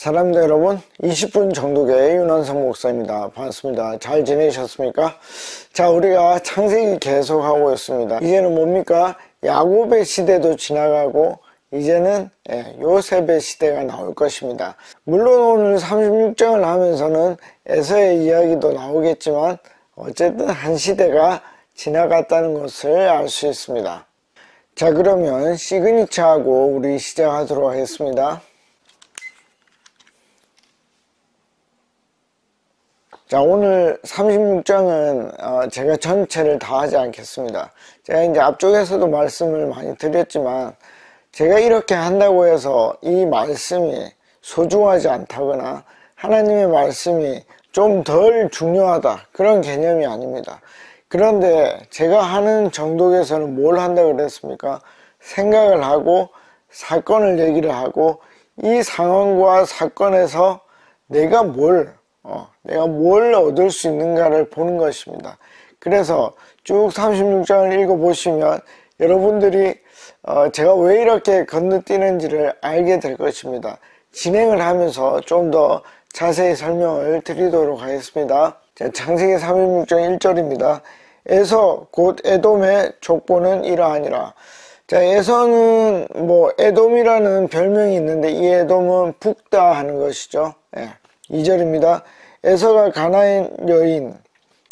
사랑합니다 여러분. 20분 정독의 윤한성 목사입니다. 반갑습니다. 잘 지내셨습니까? 자, 우리가 창세기 계속하고 있습니다. 이제는 뭡니까? 야곱의 시대도 지나가고 이제는 요셉의 시대가 나올 것입니다. 물론 오늘 36장을 하면서는 에서의 이야기도 나오겠지만 어쨌든 한 시대가 지나갔다는 것을 알 수 있습니다. 자, 그러면 시그니처하고 우리 시작하도록 하겠습니다. 자, 오늘 36장은 제가 전체를 다 하지 않겠습니다. 제가 이제 앞쪽에서도 말씀을 많이 드렸지만 제가 이렇게 한다고 해서 이 말씀이 소중하지 않다거나 하나님의 말씀이 좀 덜 중요하다 그런 개념이 아닙니다. 그런데 제가 하는 정독에서는 뭘 한다 그랬습니까? 생각을 하고 사건을 얘기를 하고 이 상황과 사건에서 내가 뭘 얻을 수 있는가를 보는 것입니다. 그래서 쭉 36장을 읽어보시면 여러분들이 제가 왜 이렇게 건너뛰는지를 알게 될 것입니다. 진행을 하면서 좀 더 자세히 설명을 드리도록 하겠습니다. 자, 창세기 36장 1절입니다. 에서 곧 에돔의 족보는 이러하니라. 자, 에서는 에돔이라는 별명이 있는데 이 에돔은 북다 하는 것이죠. 2절입니다. 에서가 가나안 여인.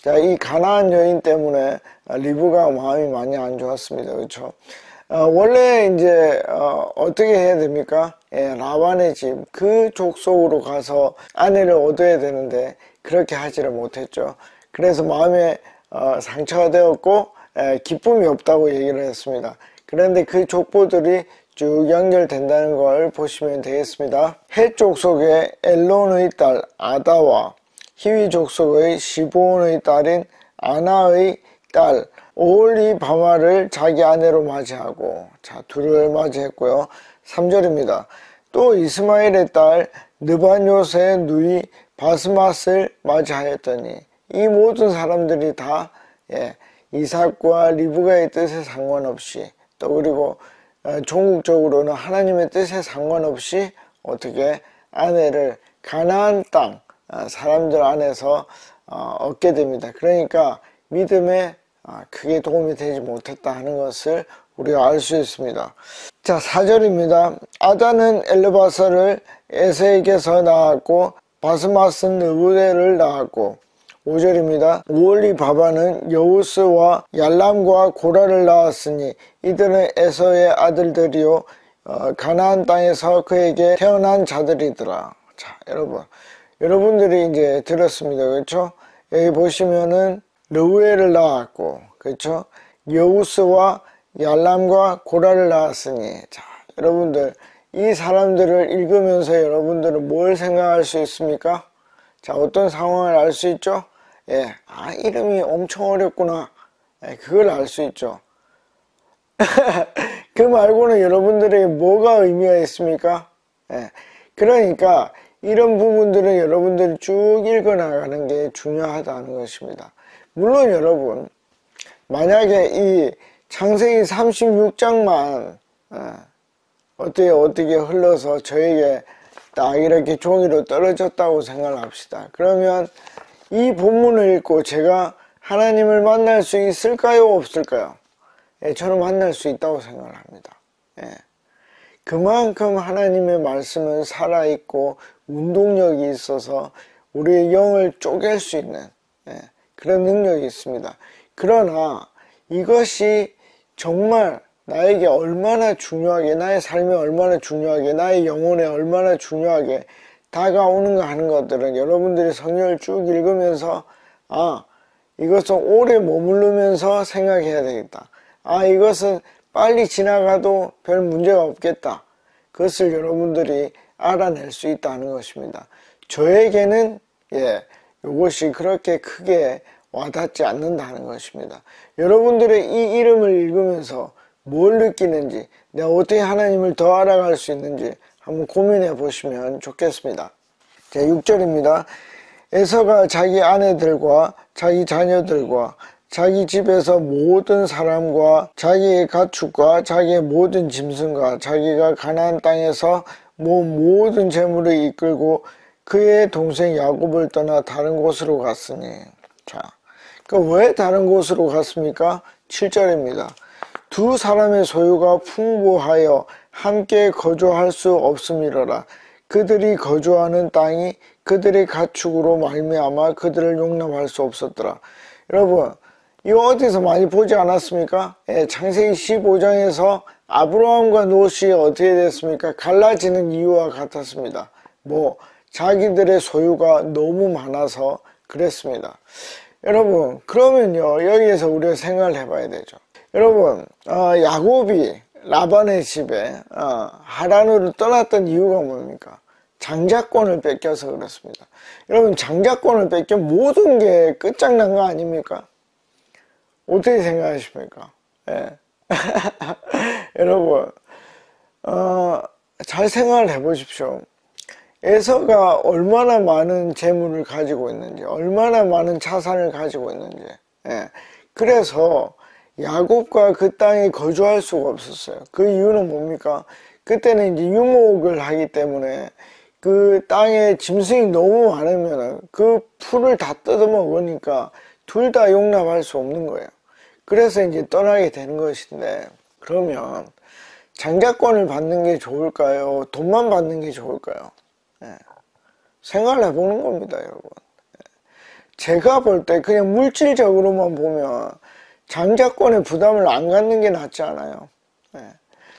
자, 이 가나안 여인 때문에 리브가 마음이 많이 안 좋았습니다. 그렇죠? 원래 이제 어떻게 해야 됩니까? 라반의 집 그 족속으로 가서 아내를 얻어야 되는데 그렇게 하지를 못했죠. 그래서 마음에 상처가 되었고 기쁨이 없다고 얘기를 했습니다. 그런데 그 족보들이 쭉 연결된다는 걸 보시면 되겠습니다. 헷 족속의 엘론의 딸 아다와 히위 족속의 시브온의 딸인 아나의 딸 오홀리바마를 자기 아내로 맞이하고, 자, 둘을 맞이했고요. 3절입니다. 또 이스마엘의 딸 느바뇨스의 누이 바스맛을 맞이하였더니 이 모든 사람들이 다 이삭과 리브가의 뜻에 상관없이 또 그리고 종국적으로는 하나님의 뜻에 상관없이 어떻게 아내를 가나안 땅 사람들 안에서 얻게 됩니다. 그러니까 믿음에 크게 도움이 되지 못했다 하는 것을 우리가 알 수 있습니다. 자, 4절입니다. 아다는 엘르바사를 에세에게서 낳았고 바스맛은 느부데를 낳았고 5절입니다. 오홀리바바는 여우스와 얄람과 고라를 낳았으니 이들은 에서의 아들들이요 가나안 땅에서 그에게 태어난 자들이더라. 자, 여러분들이 이제 들었습니다. 그렇죠? 여기 보시면은 르우엘을 낳았고, 그렇죠? 여우스와 얄람과 고라를 낳았으니, 자, 여러분들 이 사람들을 읽으면서 여러분들은 뭘 생각할 수 있습니까? 자, 어떤 상황을 알 수 있죠? 이름이 엄청 어렵구나. 그걸 알 수 있죠. 그 말고는 여러분들에게 뭐가 의미가 있습니까? 그러니까 이런 부분들은 여러분들이 쭉 읽어나가는 게 중요하다는 것입니다. 물론 여러분, 만약에 이 창세기 36장만 어떻게 흘러서 저에게 딱 이렇게 종이로 떨어졌다고 생각합시다. 그러면 이 본문을 읽고 제가 하나님을 만날 수 있을까요? 없을까요? 저는 만날 수 있다고 생각을 합니다. 그만큼 하나님의 말씀은 살아있고 운동력이 있어서 우리의 영을 쪼갤 수 있는 그런 능력이 있습니다. 그러나 이것이 정말 나에게 얼마나 중요하게, 나의 삶에 얼마나 중요하게, 나의 영혼에 얼마나 중요하게 다가오는가 하는 것들은 여러분들이 성경을 쭉 읽으면서 이것은 오래 머무르면서 생각해야 되겠다. 이것은 빨리 지나가도 별 문제가 없겠다. 그것을 여러분들이 알아낼 수 있다는 것입니다. 저에게는 이것이 그렇게 크게 와닿지 않는다는 것입니다. 여러분들의 이 이름을 읽으면서 뭘 느끼는지, 내가 어떻게 하나님을 더 알아갈 수 있는지 한번 고민해 보시면 좋겠습니다. 자, 6절입니다. 에서가 자기 아내들과 자기 자녀들과 자기 집에서 모든 사람과 자기의 가축과 자기의 모든 짐승과 자기가 가나안 땅에서 모든 재물을 이끌고 그의 동생 야곱을 떠나 다른 곳으로 갔으니. 자, 왜 다른 곳으로 갔습니까? 7절입니다. 두 사람의 소유가 풍부하여 함께 거주할 수 없음이로라. 그들이 거주하는 땅이 그들의 가축으로 말미암아 그들을 용납할 수 없었더라. 여러분, 이거 어디서 많이 보지 않았습니까? 창세기 15장에서 아브라함과 롯이 어떻게 됐습니까? 갈라지는 이유와 같았습니다. 자기들의 소유가 너무 많아서 그랬습니다. 여러분, 그러면요, 여기에서 우리가 생각을 해봐야 되죠. 여러분, 야곱이 라반의 집에 하란으로 떠났던 이유가 뭡니까? 장자권을 뺏겨서 그렇습니다. 여러분, 장자권을 뺏겨 모든 게 끝장난 거 아닙니까? 어떻게 생각하십니까? 예. 여러분, 잘 생각을 해보십시오. 에서가 얼마나 많은 재물을 가지고 있는지, 얼마나 많은 자산을 가지고 있는지. 예. 그래서 야곱과 그 땅에 거주할 수가 없었어요. 그 이유는 뭡니까? 그때는 이제 유목을 하기 때문에 그 땅에 짐승이 너무 많으면 그 풀을 다 뜯어 먹으니까 둘 다 용납할 수 없는 거예요. 그래서 이제 떠나게 되는 것인데, 그러면 장자권을 받는 게 좋을까요? 돈만 받는 게 좋을까요? 생각을 해보는 겁니다, 여러분. 제가 볼 때 그냥 물질적으로만 보면 장자권의 부담을 안 갖는 게 낫지 않아요?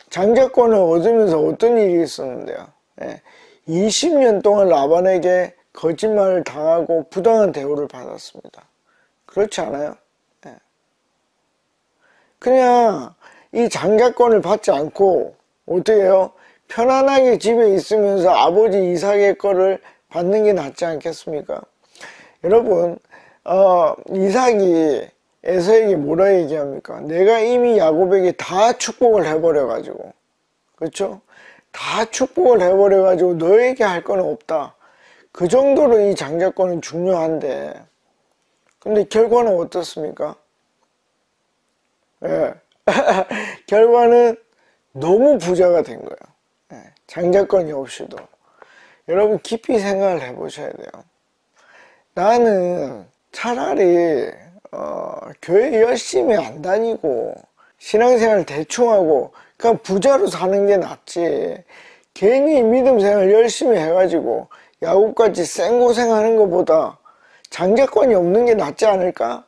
장자권을 얻으면서 어떤 일이 있었는데요? 20년 동안 라반에게 거짓말을 당하고 부당한 대우를 받았습니다. 그렇지 않아요? 그냥 이 장자권을 받지 않고 어떻게 해요? 편안하게 집에 있으면서 아버지 이삭의 거를 받는 게 낫지 않겠습니까? 여러분, 이삭이 에서에게 뭐라 얘기합니까? 내가 이미 야곱에게 다 축복을 해버려가지고, 그렇죠? 다 축복을 해버려가지고 너에게 할 건 없다. 그 정도로 이 장자권은 중요한데, 근데 결과는 어떻습니까? 예. 결과는 너무 부자가 된 거예요. 장자권이 없이도. 여러분, 깊이 생각을 해보셔야 돼요. 나는 차라리 교회 열심히 안 다니고 신앙생활 대충 하고 그냥 부자로 사는 게 낫지, 괜히 믿음 생활 열심히 해가지고 야곱같이 생고생하는 것보다 장자권이 없는 게 낫지 않을까?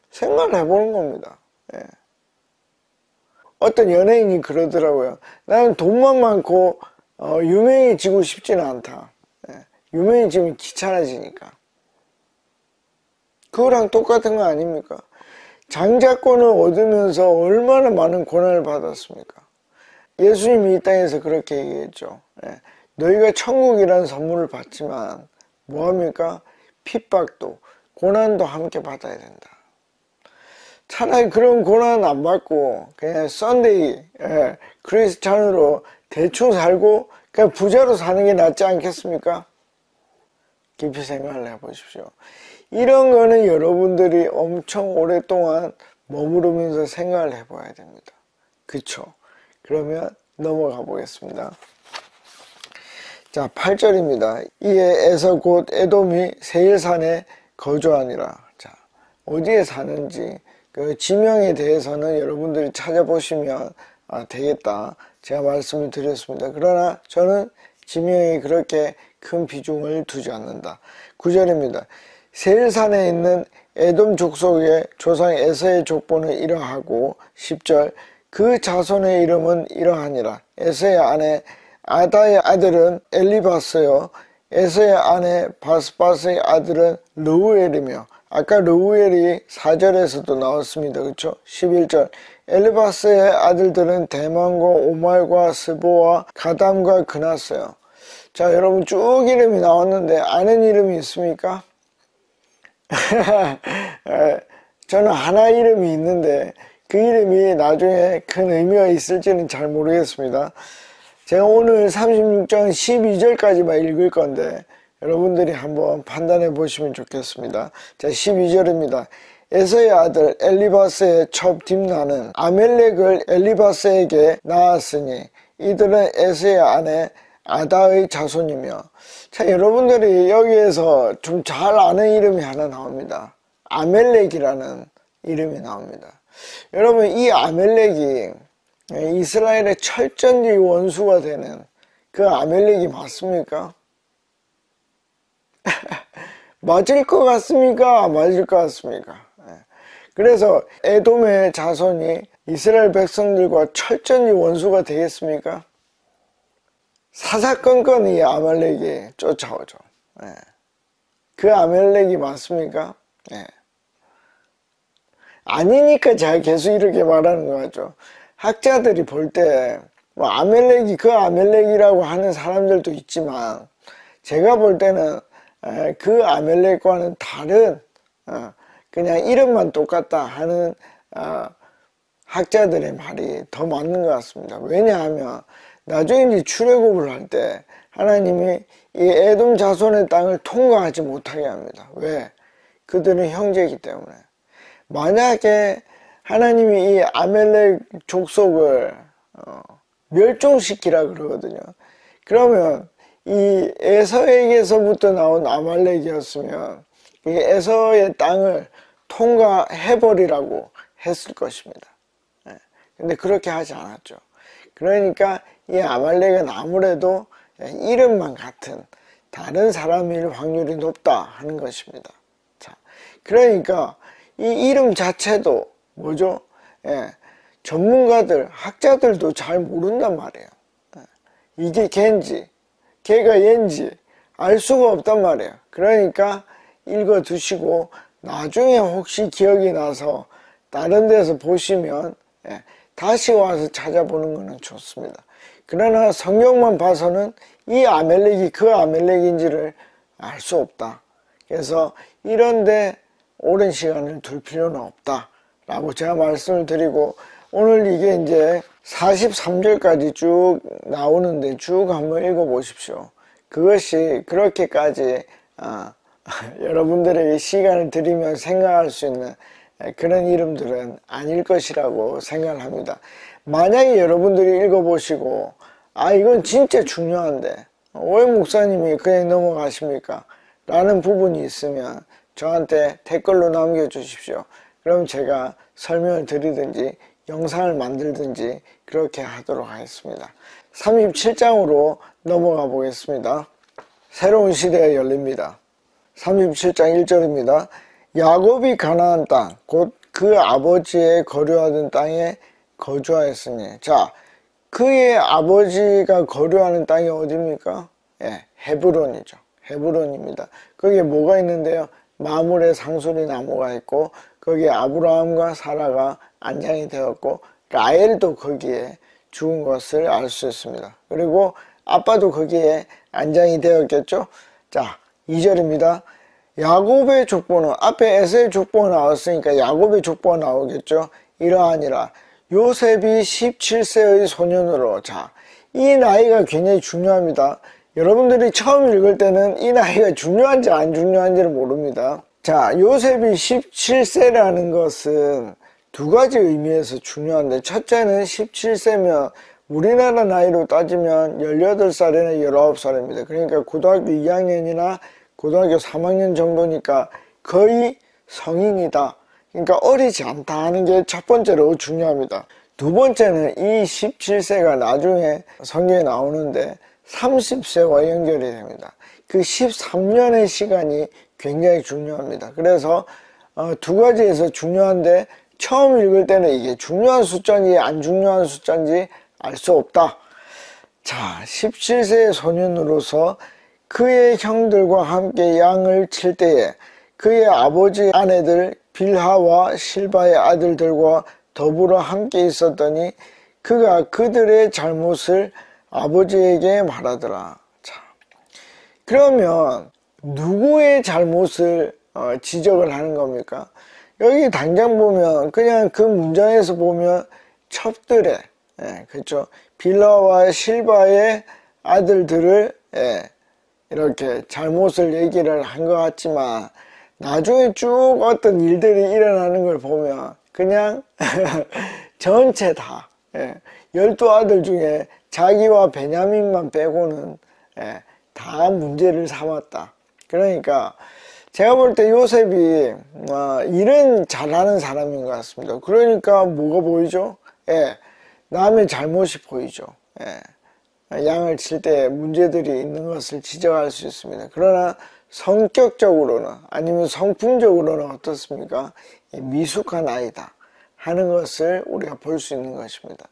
생각을 해보는 겁니다. 어떤 연예인이 그러더라고요. 나는 돈만 많고 유명해지고 싶지는 않다. 유명해지면 귀찮아지니까. 그거랑 똑같은 거 아닙니까? 장자권을 얻으면서 얼마나 많은 고난을 받았습니까? 예수님이 이 땅에서 그렇게 얘기했죠. 너희가 천국이라는 선물을 받지만 뭐합니까? 핍박도 고난도 함께 받아야 된다. 차라리 그런 고난 안 받고 그냥 썬데이 크리스찬으로 대충 살고 그냥 부자로 사는 게 낫지 않겠습니까? 깊이 생각을 해보십시오. 이런 거는 여러분들이 엄청 오랫동안 머무르면서 생각을 해봐야 됩니다. 그쵸? 그러면 넘어가 보겠습니다. 자, 8절입니다. 이에 에서 곧 에돔이 세일산에 거주하니라. 자, 어디에 사는지 그 지명에 대해서는 여러분들이 찾아보시면 되겠다, 제가 말씀을 드렸습니다. 그러나 저는 지명이 그렇게 큰 비중을 두지 않는다. 9절입니다. 세일산에 있는 에돔 족속의 조상 에서의 족보는 이러하고, 10절 그 자손의 이름은 이러하니라. 에서의 아내 아다의 아들은 엘리바스요, 에서의 아내 바스바스의 아들은 르우엘이며, 아까 르우엘이 4절에서도 나왔습니다. 그렇죠? 11절 엘리바스의 아들들은 대만과 오말과 스보와 가담과 그나스요. 자, 여러분 쭉 이름이 나왔는데 아는 이름이 있습니까? 저는 하나 이름이 있는데 그 이름이 나중에 큰 의미가 있을지는 잘 모르겠습니다. 제가 오늘 36장 12절까지만 읽을 건데 여러분들이 한번 판단해 보시면 좋겠습니다. 자, 12절입니다. 에서의 아들 엘리바스의 첩 딥나는 아멜렉을 엘리바스에게 낳았으니 이들은 에서의 아내 아다의 자손이며, 자, 여러분들이 여기에서 좀 잘 아는 이름이 하나 나옵니다. 아멜렉이라는 이름이 나옵니다. 여러분, 이 아멜렉이 이스라엘의 철전지 원수가 되는 그 아멜렉이 맞습니까? 맞을 것 같습니까? 맞을 것 같습니까? 그래서 에돔의 자손이 이스라엘 백성들과 철저히 원수가 되겠습니까? 사사건건 이 아말렉이 쫓아오죠. 그 아말렉이 맞습니까? 아니니까 제가 계속 이렇게 말하는 거 같죠. 학자들이 볼 때 뭐 아멜렉이 그 아멜렉이라고 하는 사람들도 있지만, 제가 볼 때는 그 아멜렉과는 다른 그냥 이름만 똑같다 하는 학자들의 말이 더 맞는 것 같습니다. 왜냐하면 나중에 이제 출애굽을 할 때 하나님이 이 에돔 자손의 땅을 통과하지 못하게 합니다. 왜? 그들은 형제이기 때문에. 만약에 하나님이 이 아멜렉 족속을 멸종시키라 그러거든요. 그러면 이 에서에게서부터 나온 아말렉이었으면 이 에서의 땅을 통과해버리라고 했을 것입니다. 근데 그렇게 하지 않았죠. 그러니까 이 아말렉은 아무래도 이름만 같은 다른 사람일 확률이 높다 하는 것입니다. 자, 그러니까 이 이름 자체도 뭐죠? 전문가들, 학자들도 잘 모른단 말이에요. 이게 걔인지 걔가 얘인지 알 수가 없단 말이에요. 그러니까 읽어 두시고 나중에 혹시 기억이 나서 다른 데서 보시면 다시 와서 찾아보는 것은 좋습니다. 그러나 성경만 봐서는 이 아멜렉이 그 아멜렉인지를 알 수 없다. 그래서 이런데 오랜 시간을 둘 필요는 없다 라고 제가 말씀을 드리고, 오늘 이게 이제 43절까지 쭉 나오는데 쭉 한번 읽어 보십시오. 그것이 그렇게까지 여러분들에게 시간을 드리면 생각할 수 있는 그런 이름들은 아닐 것이라고 생각을 합니다. 만약에 여러분들이 읽어보시고 이건 진짜 중요한데 왜 목사님이 그냥 넘어가십니까? 라는 부분이 있으면 저한테 댓글로 남겨주십시오. 그럼 제가 설명을 드리든지 영상을 만들든지 그렇게 하도록 하겠습니다. 37장으로 넘어가 보겠습니다. 새로운 시대가 열립니다. 37장 1절입니다. 야곱이 가나안 땅, 곧 그 아버지의 거류하던 땅에 거주하였으니. 자, 그의 아버지가 거류하는 땅이 어디입니까? 헤브론이죠. 헤브론입니다. 거기에 뭐가 있는데요? 마물의 상수리 나무가 있고, 거기에 아브라함과 사라가 안장이 되었고, 라헬도 거기에 죽은 것을 알 수 있습니다. 그리고 아빠도 거기에 안장이 되었겠죠? 자, 2절입니다. 야곱의 족보는, 앞에 에서의 족보가 나왔으니까 야곱의 족보가 나오겠죠? 이러하니라. 요셉이 17세의 소년으로. 자, 이 나이가 굉장히 중요합니다. 여러분들이 처음 읽을 때는 이 나이가 중요한지 안 중요한지를 모릅니다. 자, 요셉이 17세라는 것은 두 가지 의미에서 중요한데, 첫째는 17세면 우리나라 나이로 따지면 18살이나 19살입니다. 그러니까 고등학교 2학년이나 고등학교 3학년 정도니까 거의 성인이다. 그러니까 어리지 않다 하는 게 첫 번째로 중요합니다. 두 번째는 이 17세가 나중에 성경에 나오는데 30세와 연결이 됩니다. 그 13년의 시간이 굉장히 중요합니다. 그래서 두 가지에서 중요한데, 처음 읽을 때는 이게 중요한 숫자인지 안 중요한 숫자인지 알 수 없다. 자, 17세의 소년으로서 그의 형들과 함께 양을 칠 때에 그의 아버지 아내들 빌하와 실바의 아들들과 더불어 함께 있었더니 그가 그들의 잘못을 아버지에게 말하더라. 자, 그러면 누구의 잘못을 지적을 하는 겁니까? 여기 당장 보면 그냥 그 문장에서 보면 첩들의, 그렇죠? 빌라와 실바의 아들들을 이렇게 잘못을 얘기를 한 것 같지만, 나중에 쭉 어떤 일들이 일어나는 걸 보면 그냥 전체 다 12아들 중에 자기와 베냐민만 빼고는 다 문제를 삼았다. 그러니까 제가 볼 때 요셉이 일은 잘하는 사람인 것 같습니다. 그러니까 뭐가 보이죠? 남의 잘못이 보이죠. 양을 칠 때 문제들이 있는 것을 지적할 수 있습니다. 그러나 성격적으로는 아니면 성품적으로는 어떻습니까? 미숙한 아이다 하는 것을 우리가 볼 수 있는 것입니다.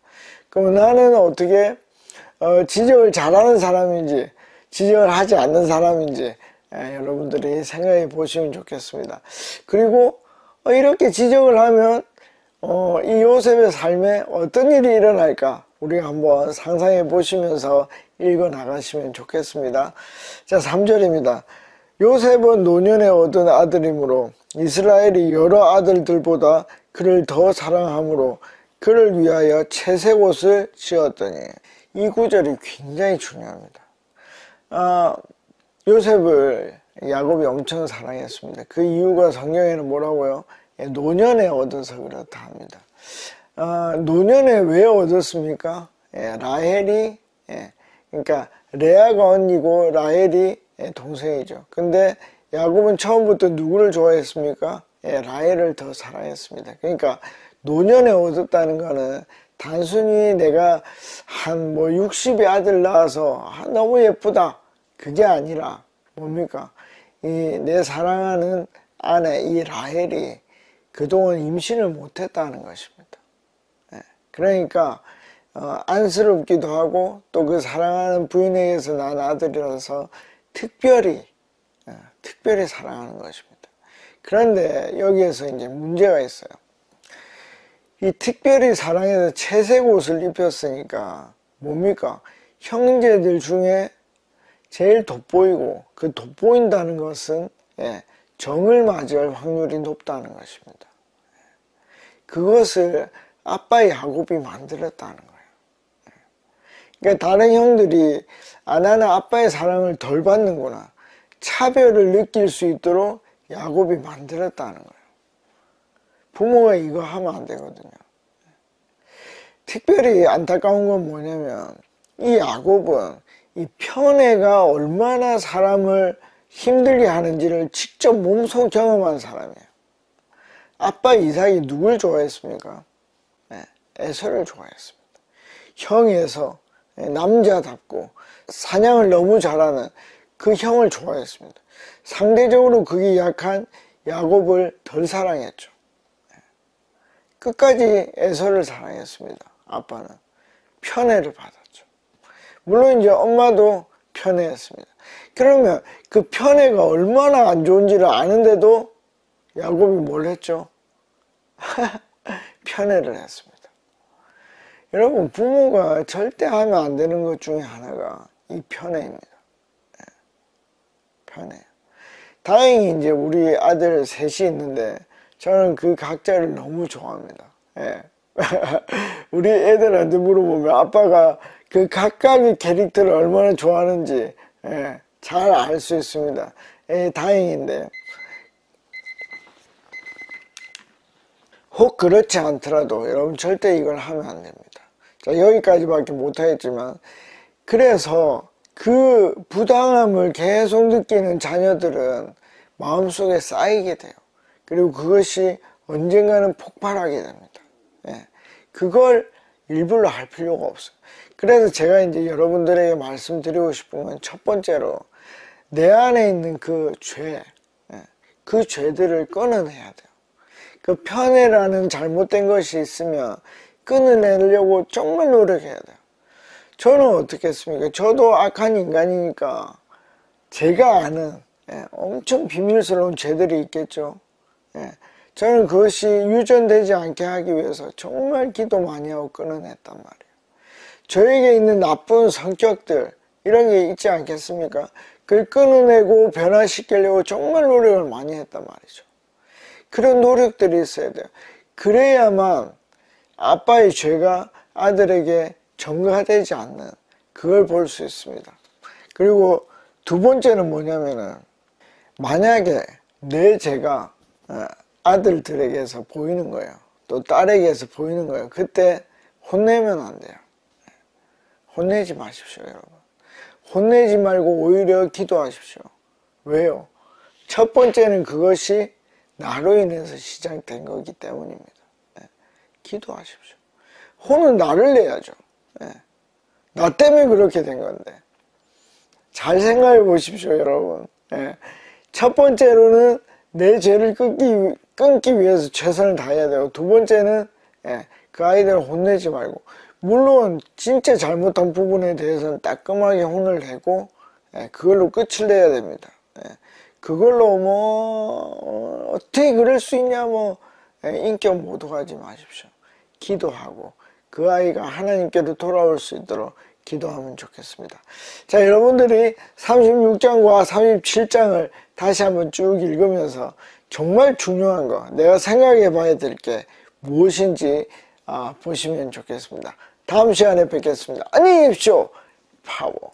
그럼 나는 어떻게 지적을 잘하는 사람인지 지적을 하지 않는 사람인지 여러분들이 생각해 보시면 좋겠습니다. 그리고 이렇게 지적을 하면 이 요셉의 삶에 어떤 일이 일어날까 우리가 한번 상상해 보시면서 읽어 나가시면 좋겠습니다. 자, 3절입니다. 요셉은 노년에 얻은 아들이므로 이스라엘이 여러 아들들보다 그를 더 사랑하므로 그를 위하여 채색 옷을 지었더니. 이 구절이 굉장히 중요합니다. 요셉을 야곱이 엄청 사랑했습니다. 그 이유가 성경에는 뭐라고요? 노년에 얻어서 그렇다 합니다. 노년에 왜 얻었습니까? 라헬이 그러니까 레아가 언니고 라헬이 동생이죠. 근데 야곱은 처음부터 누구를 좋아했습니까? 라헬을 더 사랑했습니다. 그러니까 노년에 얻었다는 거는 단순히 내가 한 60의 아들 낳아서 너무 예쁘다 그게 아니라 뭡니까? 내 사랑하는 아내 이 라헬이 그동안 임신을 못했다는 것입니다. 그러니까 안쓰럽기도 하고 또 그 사랑하는 부인에게서 난 아들이라서 특별히 사랑하는 것입니다. 그런데 여기에서 이제 문제가 있어요. 이 특별히 사랑해서 채색 옷을 입혔으니까 뭡니까? 형제들 중에 제일 돋보이고 그 돋보인다는 것은 정을 맞이할 확률이 높다는 것입니다. 그것을 아빠 야곱이 만들었다는 거예요. 그러니까 다른 형들이 나는 아빠의 사랑을 덜 받는구나 차별을 느낄 수 있도록 야곱이 만들었다는 거예요. 부모가 이거 하면 안 되거든요. 특별히 안타까운 건 뭐냐면 이 야곱은 이 편애가 얼마나 사람을 힘들게 하는지를 직접 몸소 경험한 사람이에요. 아빠 이삭이 누굴 좋아했습니까? 에서를 좋아했습니다. 형에서 남자답고 사냥을 너무 잘하는 그 형을 좋아했습니다. 상대적으로 그게 약한 야곱을 덜 사랑했죠. 끝까지 에서를 사랑했습니다. 아빠는 편애를 받았죠. 물론 이제 엄마도 편애했습니다. 그러면 그 편애가 얼마나 안 좋은지를 아는데도 야곱이 뭘 했죠? 편애를 했습니다. 여러분, 부모가 절대 하면 안 되는 것 중에 하나가 이 편애입니다. 편애. 다행히 이제 우리 아들 셋이 있는데 저는 그 각자를 너무 좋아합니다. 우리 애들한테 물어보면 아빠가 그 각각의 캐릭터를 얼마나 좋아하는지 잘 알 수 있습니다. 다행인데 혹 그렇지 않더라도 여러분 절대 이걸 하면 안 됩니다. 자, 여기까지밖에 못하겠지만 그래서 그 부당함을 계속 느끼는 자녀들은 마음속에 쌓이게 돼요. 그리고 그것이 언젠가는 폭발하게 됩니다. 그걸 일부러 할 필요가 없어요. 그래서 제가 이제 여러분들에게 말씀드리고 싶은 건 첫 번째로 내 안에 있는 그 죄, 그 죄들을 끊어내야 돼요. 그 편애라는 잘못된 것이 있으면 끊어내려고 정말 노력해야 돼요. 저는 어떻게 했습니까? 저도 악한 인간이니까 제가 아는 엄청 비밀스러운 죄들이 있겠죠. 저는 그것이 유전되지 않게 하기 위해서 정말 기도 많이 하고 끊어냈단 말이에요. 저에게 있는 나쁜 성격들 이런 게 있지 않겠습니까? 그걸 끊어내고 변화시키려고 정말 노력을 많이 했단 말이죠. 그런 노력들이 있어야 돼요. 그래야만 아빠의 죄가 아들에게 전가되지 않는 그걸 볼 수 있습니다. 그리고 두 번째는 뭐냐면은 만약에 내 죄가 아들들에게서 보이는 거예요. 또 딸에게서 보이는 거예요. 그때 혼내면 안 돼요. 혼내지 마십시오, 여러분. 혼내지 말고 오히려 기도하십시오. 왜요? 첫 번째는 그것이 나로 인해서 시작된 거기 때문입니다. 기도하십시오. 혼은 나를 내야죠. 나 때문에 그렇게 된 건데. 잘 생각해 보십시오, 여러분. 첫 번째로는 내 죄를 끊기 위해서 최선을 다해야 되고, 두 번째는 그 아이들을 혼내지 말고, 물론 진짜 잘못한 부분에 대해서는 따끔하게 혼을 내고 그걸로 끝을 내야 됩니다. 그걸로 뭐 어떻게 그럴 수 있냐, 뭐 인격 모독하지 마십시오. 기도하고 그 아이가 하나님께로 돌아올 수 있도록 기도하면 좋겠습니다. 자, 여러분들이 36장과 37장을 다시 한번 쭉 읽으면서 정말 중요한 거, 내가 생각해 봐야 될 게 무엇인지 보시면 좋겠습니다. 다음 시간에 뵙겠습니다. 안녕히 계십시오. 파워.